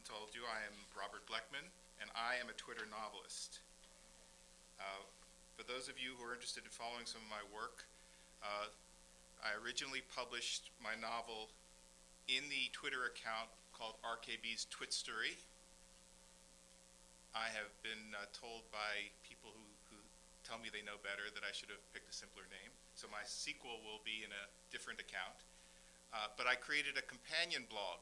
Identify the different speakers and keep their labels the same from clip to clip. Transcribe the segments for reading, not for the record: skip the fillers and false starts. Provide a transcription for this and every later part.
Speaker 1: hasn't told you, I am Robert Blechman, and I am a Twitter novelist. For those of you who are interested in following some of my work, I originally published my novel in the Twitter account called KBs Twit Story. I have been told by people who tell me they know better that I should have picked a simpler name. So my sequel will be in a different account. But I created a companion blog,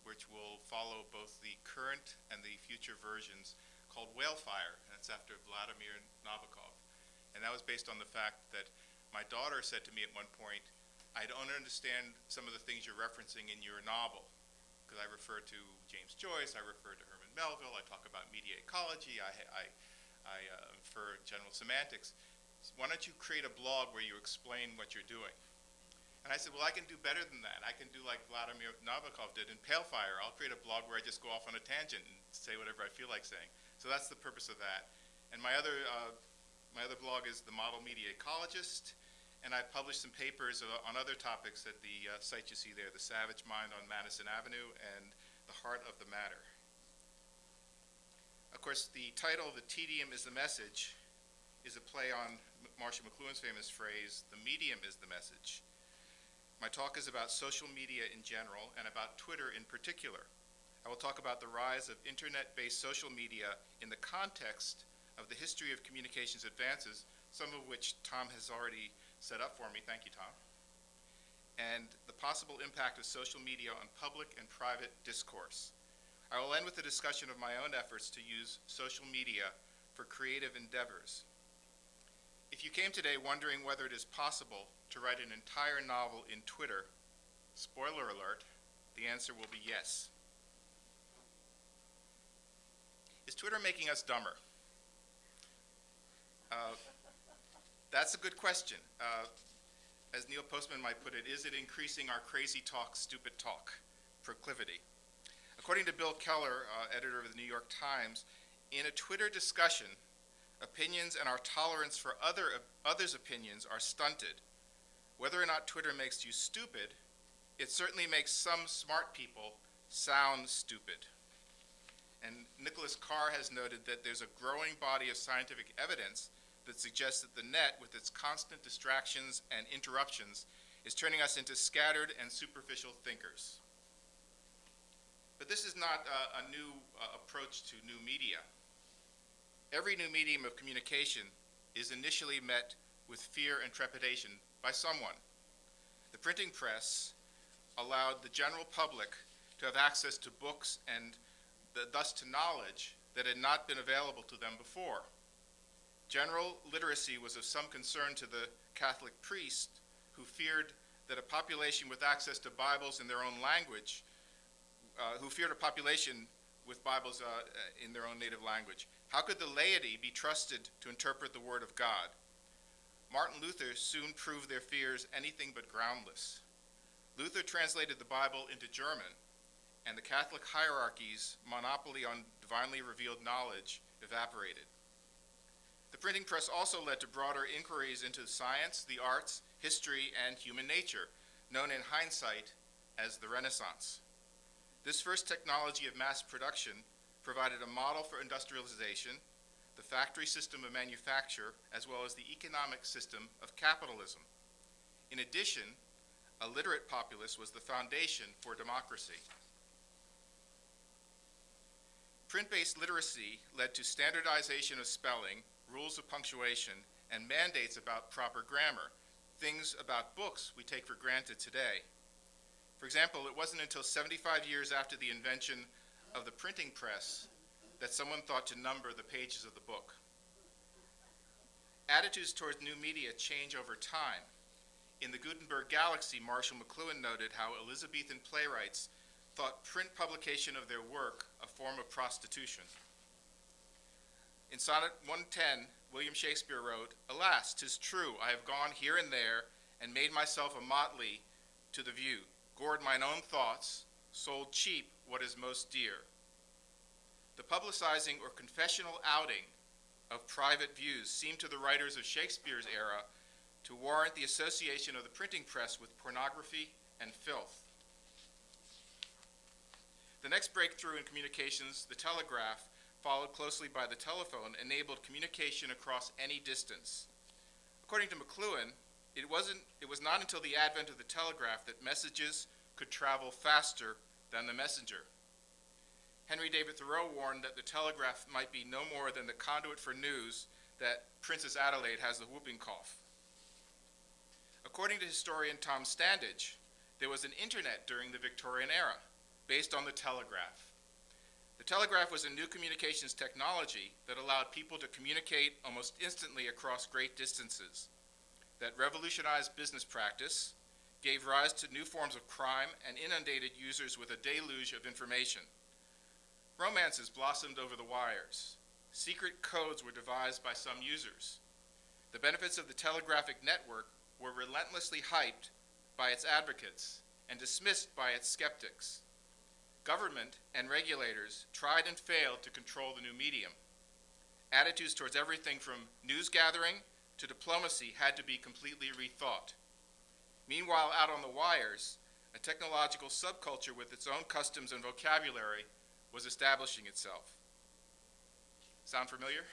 Speaker 1: which will follow both the current and the future versions, called Whalefire, and it's after Vladimir Nabokov. And that was based on the fact that my daughter said to me at one point, I don't understand some of the things you're referencing in your novel, because I refer to James Joyce, I refer to Herman Melville, I talk about media ecology, I refer to general semantics. Why don't you create a blog where you explain what you're doing? And I said, well, I can do better than that. I can do like Vladimir Nabokov did in Palefire. I'll create a blog where I just go off on a tangent and say whatever I feel like saying. So that's the purpose of that. And my other blog is The Model Media Ecologist, and I published some papers on other topics at the site you see there, The Savage Mind on Madison Avenue and The Heart of the Matter. Of course, the title, The Tedium is the Message, is a play on Marshall McLuhan's famous phrase, the medium is the message. My talk is about social media in general and about Twitter in particular. I will talk about the rise of internet-based social media in the context of the history of communications advances, some of which Tom has already set up for me. Thank you, Tom. And the possible impact of social media on public and private discourse. I will end with a discussion of my own efforts to use social media for creative endeavors. If you came today wondering whether it is possible to write an entire novel in Twitter, spoiler alert, the answer will be yes. Is Twitter making us dumber? That's a good question. As Neil Postman might put it, is it increasing our crazy talk, stupid talk proclivity? According to Bill Keller, editor of the New York Times, in a Twitter discussion, opinions and our tolerance for others' opinions are stunted. Whether or not Twitter makes you stupid, it certainly makes some smart people sound stupid. And Nicholas Carr has noted that there's a growing body of scientific evidence that suggests that the net, with its constant distractions and interruptions, is turning us into scattered and superficial thinkers. But this is not a new approach to new media. Every new medium of communication is initially met with fear and trepidation by someone. The printing press allowed the general public to have access to books and thus to knowledge that had not been available to them before. General literacy was of some concern to the Catholic priest who feared that a population with access to Bibles in their own language, who feared a population with Bibles in their own native language. How could the laity be trusted to interpret the Word of God? Martin Luther soon proved their fears anything but groundless. Luther translated the Bible into German, and the Catholic hierarchy's monopoly on divinely revealed knowledge evaporated. The printing press also led to broader inquiries into science, the arts, history, and human nature, known in hindsight as the Renaissance. This first technology of mass production provided a model for industrialization, the factory system of manufacture, as well as the economic system of capitalism. In addition, a literate populace was the foundation for democracy. Print-based literacy led to standardization of spelling, rules of punctuation, and mandates about proper grammar, things about books we take for granted today. For example, it wasn't until 75 years after the invention of the printing press that someone thought to number the pages of the book. Attitudes towards new media change over time. In the Gutenberg Galaxy, Marshall McLuhan noted how Elizabethan playwrights thought print publication of their work a form of prostitution. In Sonnet 110, William Shakespeare wrote, "Alas, 'tis true, I have gone here and there and made myself a motley to the view, gored mine own thoughts, sold cheap what is most dear." The publicizing or confessional outing of private views seemed to the writers of Shakespeare's era to warrant the association of the printing press with pornography and filth. The next breakthrough in communications, the telegraph, followed closely by the telephone, enabled communication across any distance. According to McLuhan, it was not until the advent of the telegraph that messages could travel faster than the messenger. Henry David Thoreau warned that the telegraph might be no more than the conduit for news that Princess Adelaide has the whooping cough. According to historian Tom Standage, there was an internet during the Victorian era, based on the telegraph. The telegraph was a new communications technology that allowed people to communicate almost instantly across great distances, that revolutionized business practice, gave rise to new forms of crime, and inundated users with a deluge of information. Romances blossomed over the wires. Secret codes were devised by some users. The benefits of the telegraphic network were relentlessly hyped by its advocates and dismissed by its skeptics. Government and regulators tried and failed to control the new medium. Attitudes towards everything from news gathering to diplomacy had to be completely rethought. Meanwhile, out on the wires, a technological subculture with its own customs and vocabulary was establishing itself. Sound familiar?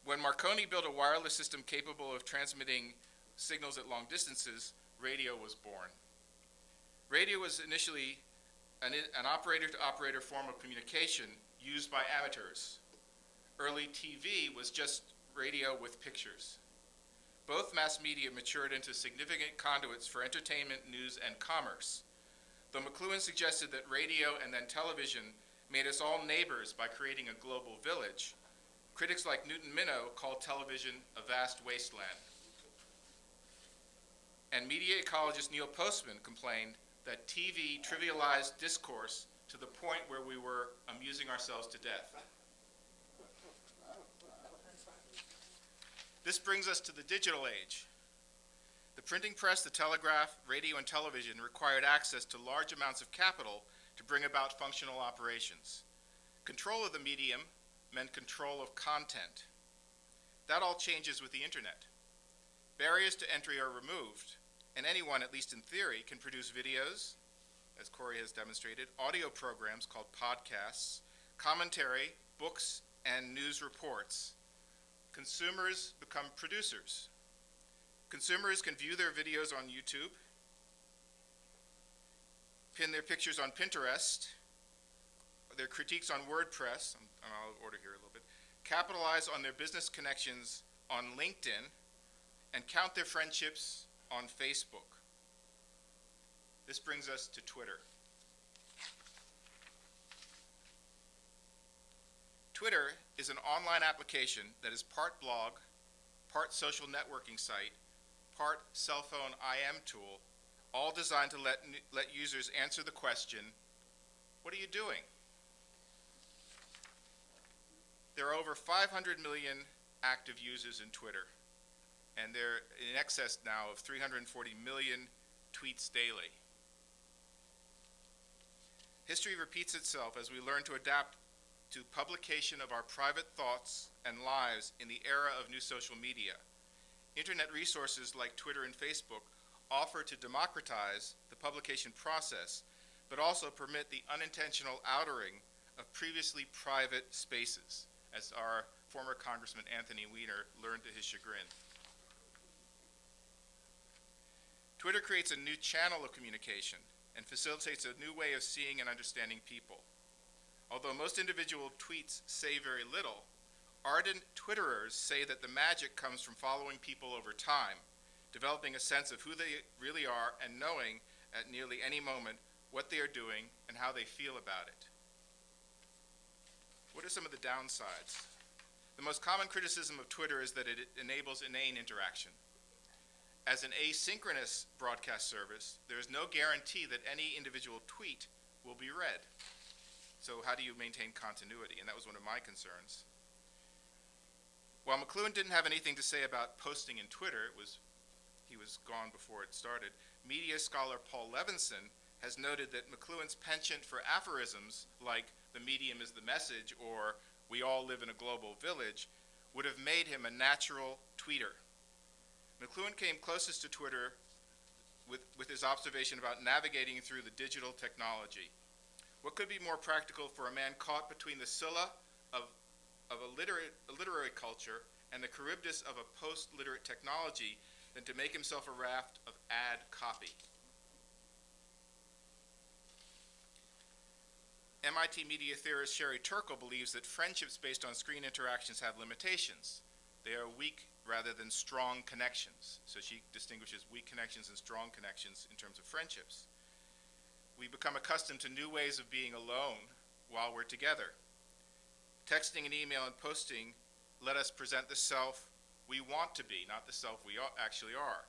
Speaker 1: When Marconi built a wireless system capable of transmitting signals at long distances, radio was born. Radio was initially an operator-to-operator form of communication used by amateurs. Early TV was just radio with pictures. Both mass media matured into significant conduits for entertainment, news, and commerce. Though McLuhan suggested that radio and then television made us all neighbors by creating a global village, critics like Newton Minow called television a vast wasteland. And media ecologist Neil Postman complained that TV trivialized discourse to the point where we were amusing ourselves to death. This brings us to the digital age. The printing press, the telegraph, radio, and television required access to large amounts of capital to bring about functional operations. Control of the medium meant control of content. That all changes with the internet. Barriers to entry are removed, and anyone, at least in theory, can produce videos, as Corey has demonstrated, audio programs called podcasts, commentary, books, and news reports. Consumers become producers. Consumers can view their videos on YouTube, pin their pictures on Pinterest, their critiques on WordPress, I'm out of order here a little bit, capitalize on their business connections on LinkedIn, and count their friendships on Facebook. This brings us to Twitter. Twitter is an online application that is part blog, part social networking site, part cell phone IM tool, all designed to let users answer the question, what are you doing? There are over 500 million active users in Twitter, and they're in excess now of 340 million tweets daily. History repeats itself as we learn to adapt to publication of our private thoughts and lives in the era of new social media. Internet resources like Twitter and Facebook offer to democratize the publication process, but also permit the unintentional outering of previously private spaces, as our former Congressman Anthony Weiner learned to his chagrin. Twitter creates a new channel of communication and facilitates a new way of seeing and understanding people. Although most individual tweets say very little, ardent Twitterers say that the magic comes from following people over time, developing a sense of who they really are and knowing at nearly any moment what they are doing and how they feel about it. What are some of the downsides? The most common criticism of Twitter is that it enables inane interaction. As an asynchronous broadcast service, there is no guarantee that any individual tweet will be read. So how do you maintain continuity? And that was one of my concerns. While McLuhan didn't have anything to say about posting in Twitter, he was gone before it started, media scholar Paul Levinson has noted that McLuhan's penchant for aphorisms like the medium is the message or we all live in a global village would have made him a natural tweeter. McLuhan came closest to Twitter with his observation about navigating through the digital technology. What could be more practical for a man caught between the Scylla of a literary culture and the Charybdis of a post-literate technology than to make himself a raft of ad copy? MIT media theorist Sherry Turkle believes that friendships based on screen interactions have limitations. They are weak rather than strong connections. So she distinguishes weak connections and strong connections in terms of friendships. We become accustomed to new ways of being alone while we're together. Texting and email and posting let us present the self we want to be, not the self we actually are.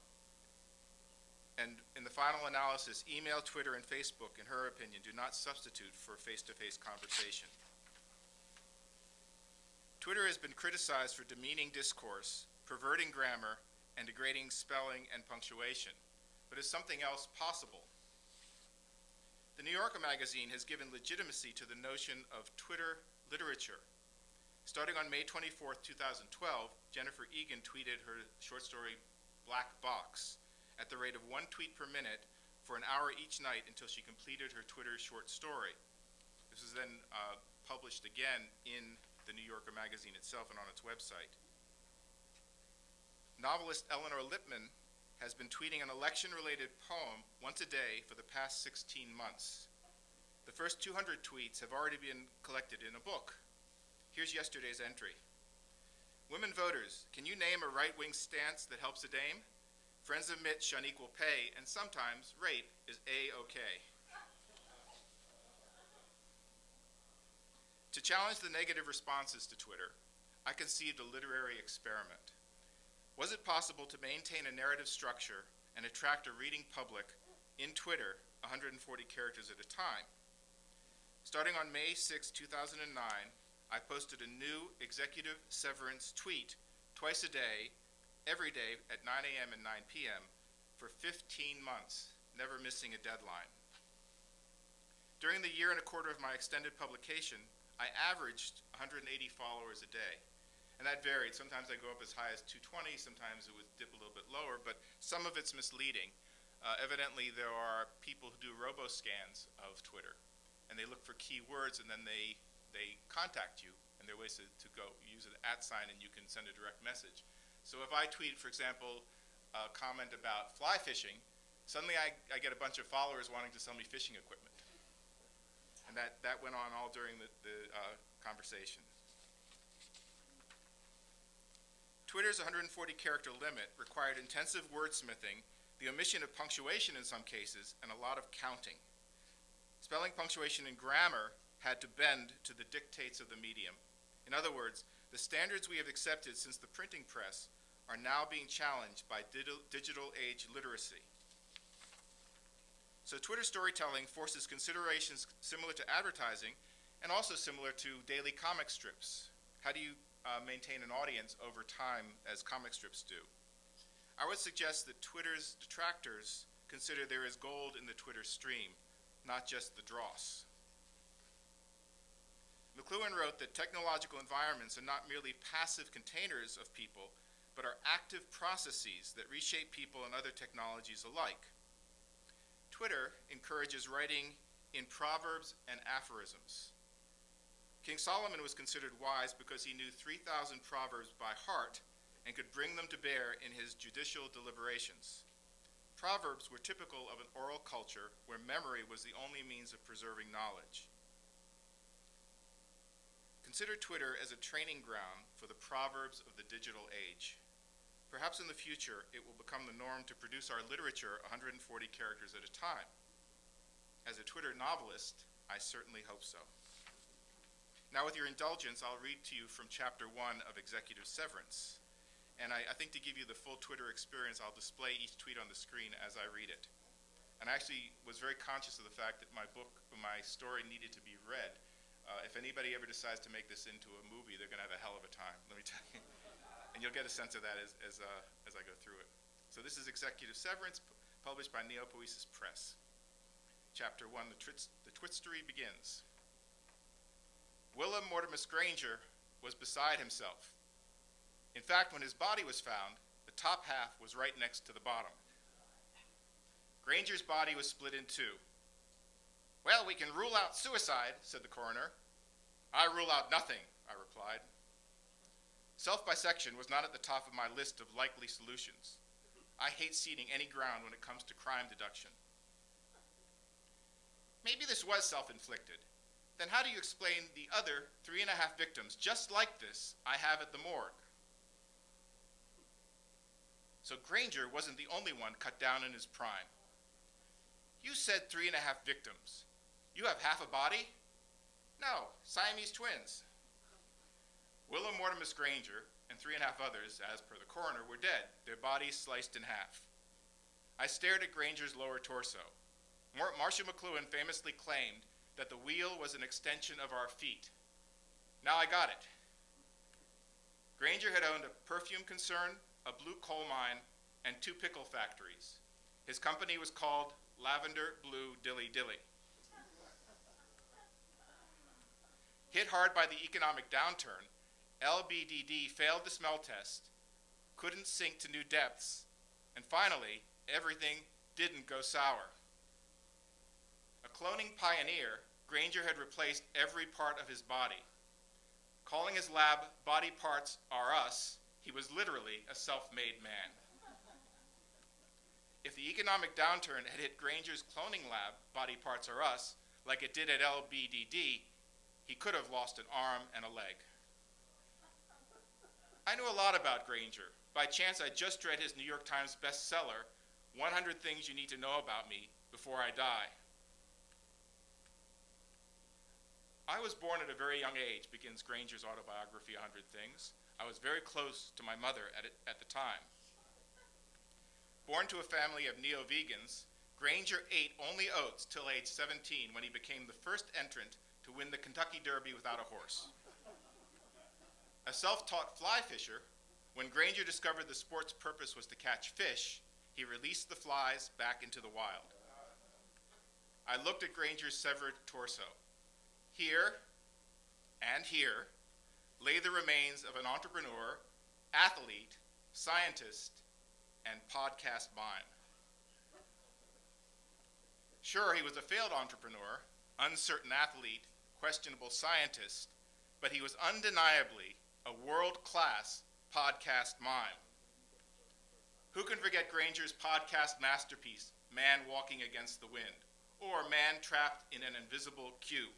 Speaker 1: And in the final analysis, email, Twitter, and Facebook, in her opinion, do not substitute for face-to-face conversation. Twitter has been criticized for demeaning discourse, perverting grammar, and degrading spelling and punctuation. But is something else possible? The New Yorker magazine has given legitimacy to the notion of Twitter literature. Starting on May 24, 2012, Jennifer Egan tweeted her short story, Black Box, at the rate of 1 tweet per minute for an hour each night until she completed her Twitter short story. This was then published again in the New Yorker magazine itself and on its website. Novelist Elinor Lipman has been tweeting an election-related poem once a day for the past 16 months. The first 200 tweets have already been collected in a book. Here's yesterday's entry. Women voters, can you name a right-wing stance that helps a dame? Friends admit unequal pay, and sometimes rape is A-okay. To challenge the negative responses to Twitter, I conceived a literary experiment. Was it possible to maintain a narrative structure and attract a reading public in Twitter 140 characters at a time? Starting on May 6, 2009, I posted a new executive severance tweet twice a day, every day at 9 a.m. and 9 p.m. for 15 months, never missing a deadline. During the year and a quarter of my extended publication, I averaged 180 followers a day. And that varied. Sometimes I go up as high as 220, sometimes it would dip a little bit lower, but some of it's misleading. Evidently, there are people who do robo-scans of Twitter, and they look for keywords, and then they contact you, and there are ways to go use an @ sign, and you can send a direct message. So if I tweet, for example, a comment about fly fishing, suddenly I get a bunch of followers wanting to sell me fishing equipment. And that went on all during the conversation. Twitter's 140-character limit required intensive wordsmithing, the omission of punctuation in some cases, and a lot of counting. Spelling, punctuation, and grammar had to bend to the dictates of the medium. In other words, the standards we have accepted since the printing press are now being challenged by digital age literacy. So Twitter storytelling forces considerations similar to advertising and also similar to daily comic strips. How do you maintain an audience over time as comic strips do? I would suggest that Twitter's detractors consider there is gold in the Twitter stream, not just the dross. McLuhan wrote that technological environments are not merely passive containers of people, but are active processes that reshape people and other technologies alike. Twitter encourages writing in proverbs and aphorisms. King Solomon was considered wise because he knew 3,000 proverbs by heart and could bring them to bear in his judicial deliberations. Proverbs were typical of an oral culture where memory was the only means of preserving knowledge. Consider Twitter as a training ground for the proverbs of the digital age. Perhaps in the future, it will become the norm to produce our literature 140 characters at a time. As a Twitter novelist, I certainly hope so. Now, with your indulgence, I'll read to you from Chapter 1 of Executive Severance. And I think to give you the full Twitter experience, I'll display each tweet on the screen as I read it. And I actually was very conscious of the fact that my story needed to be read. If anybody ever decides to make this into a movie, they're going to have a hell of a time, let me tell you. And you'll get a sense of that as I go through it. So this is Executive Severance, published by Neopoesis Press. Chapter 1, the Twit Story begins. Willem Granger was beside himself. In fact, when his body was found, the top half was right next to the bottom. Granger's body was split in two. "Well, we can rule out suicide," said the coroner. "I rule out nothing," I replied. Self-bisection was not at the top of my list of likely solutions. I hate ceding any ground when it comes to crime deduction. "Maybe this was self-inflicted. Then how do you explain the other 3.5 victims just like this I have at the morgue?" So Granger wasn't the only one cut down in his prime. "You said 3.5 victims. You have half a body?" "No, Siamese twins." Willem Granger and 3.5 others, as per the coroner, were dead, their bodies sliced in half. I stared at Granger's lower torso. Marshall McLuhan famously claimed that the wheel was an extension of our feet. Now I got it. Granger had owned a perfume concern, a blue coal mine, and 2 pickle factories. His company was called Lavender Blue Dilly Dilly. Hit hard by the economic downturn, LBDD failed the smell test, couldn't sink to new depths, and finally, everything didn't go sour. A cloning pioneer, Granger had replaced every part of his body. Calling his lab Body Parts Are Us, he was literally a self-made man. If the economic downturn had hit Granger's cloning lab, Body Parts Are Us, like it did at LBDD, he could have lost an arm and a leg. I knew a lot about Granger. By chance, I just read his New York Times bestseller, 100 Things You Need to Know About Me Before I Die. "I was born at a very young age," begins Granger's autobiography, 100 Things. "I was very close to my mother at the time. Born to a family of neo-vegans, Granger ate only oats till age 17 when he became the first entrant to win the Kentucky Derby without a horse. A self-taught fly fisher, when Granger discovered the sport's purpose was to catch fish, he released the flies back into the wild. I looked at Granger's severed torso. Here, and here, lay the remains of an entrepreneur, athlete, scientist, and podcast mime. Sure, he was a failed entrepreneur, uncertain athlete, questionable scientist, but he was undeniably a world-class podcast mime. Who can forget Granger's podcast masterpiece, Man Walking Against the Wind, or Man Trapped in an Invisible Queue?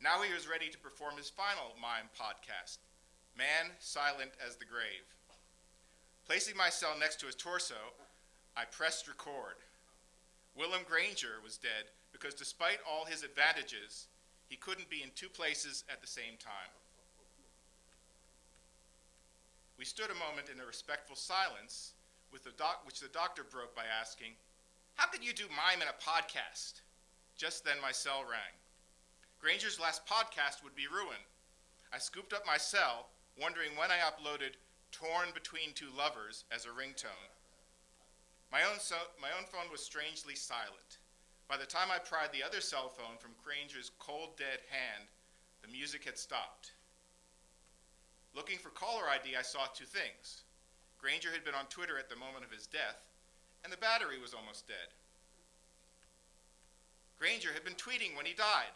Speaker 1: Now he was ready to perform his final mime podcast, Man Silent as the Grave. Placing myself next to his torso, I pressed record. Willem Granger was dead because despite all his advantages, he couldn't be in 2 places at the same time. We stood a moment in a respectful silence, which the doctor broke by asking, "How could you do mime in a podcast?" Just then my cell rang. Granger's last podcast would be ruined. I scooped up my cell, wondering when I uploaded Torn Between Two Lovers as a ringtone. My own phone was strangely silent. By the time I pried the other cell phone from Granger's cold, dead hand, the music had stopped. Looking for caller ID, I saw 2 things. Granger had been on Twitter at the moment of his death, and the battery was almost dead. Granger had been tweeting when he died.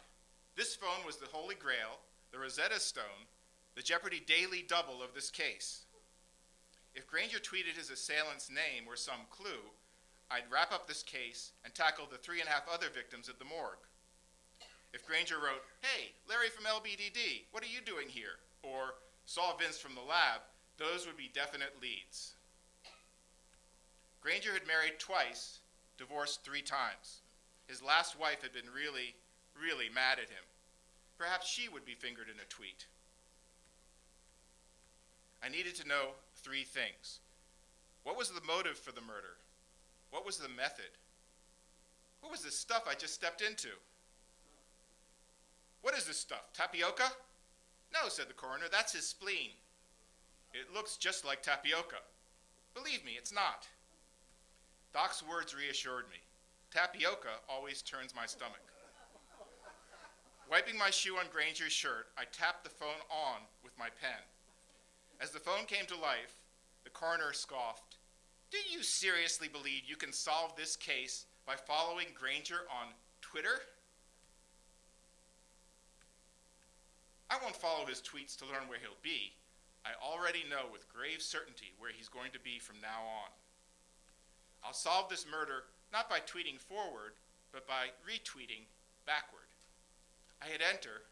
Speaker 1: This phone was the Holy Grail, the Rosetta Stone, the Jeopardy daily double of this case. If Granger tweeted his assailant's name or some clue, I'd wrap up this case and tackle the 3.5 other victims at the morgue. If Granger wrote, "Hey, Larry from LBDD, what are you doing here?" or "Saw Vince from the lab," those would be definite leads. Granger had married twice, divorced 3 times. His last wife had been really, really mad at him. Perhaps she would be fingered in a tweet. I needed to know 3 things. What was the motive for the murder? What was the method? What was this stuff I just stepped into? "What is this stuff, tapioca?" "No," said the coroner, "that's his spleen. It looks just like tapioca." "Believe me, it's not." Doc's words reassured me. Tapioca always turns my stomach. Wiping my shoe on Granger's shirt, I tapped the phone on with my pen. As the phone came to life, the coroner scoffed, Do you seriously believe you can solve this case by following Granger on Twitter? I won't follow his tweets to learn where he'll be. I already know with grave certainty where he's going to be from now on. I'll solve this murder not by tweeting forward, but by retweeting backward. I hit enter,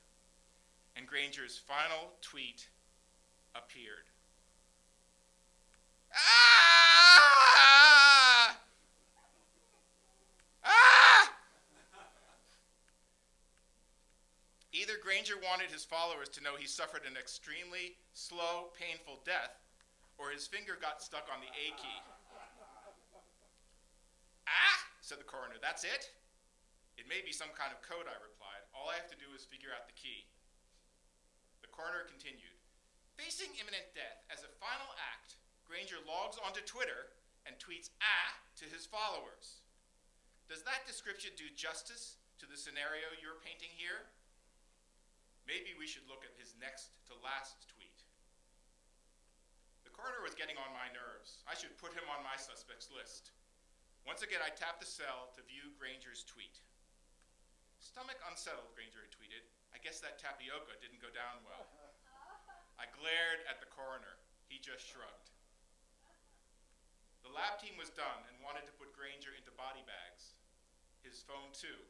Speaker 1: and Granger's final tweet appeared. Ah! Ah! Either Granger wanted his followers to know he suffered an extremely slow, painful death, or his finger got stuck on the A key. Ah, said the coroner, that's it? It may be some kind of code, I replied. All I have to do is figure out the key. The coroner continued. Facing imminent death as a final act, Granger logs onto Twitter and tweets ah to his followers. Does that description do justice to the scenario you're painting here? Maybe we should look at his next to last tweet. The coroner was getting on my nerves. I should put him on my suspects list. Once again, I tapped the cell to view Granger's tweet. Stomach unsettled, Granger had tweeted. I guess that tapioca didn't go down well. I glared at the coroner. He just shrugged. The lab team was done and wanted to put Granger into body bags. His phone, too.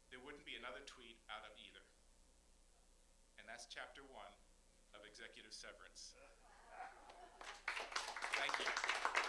Speaker 1: There wouldn't be another tweet out of either. And that's chapter 1 of Executive Severance. Thank you.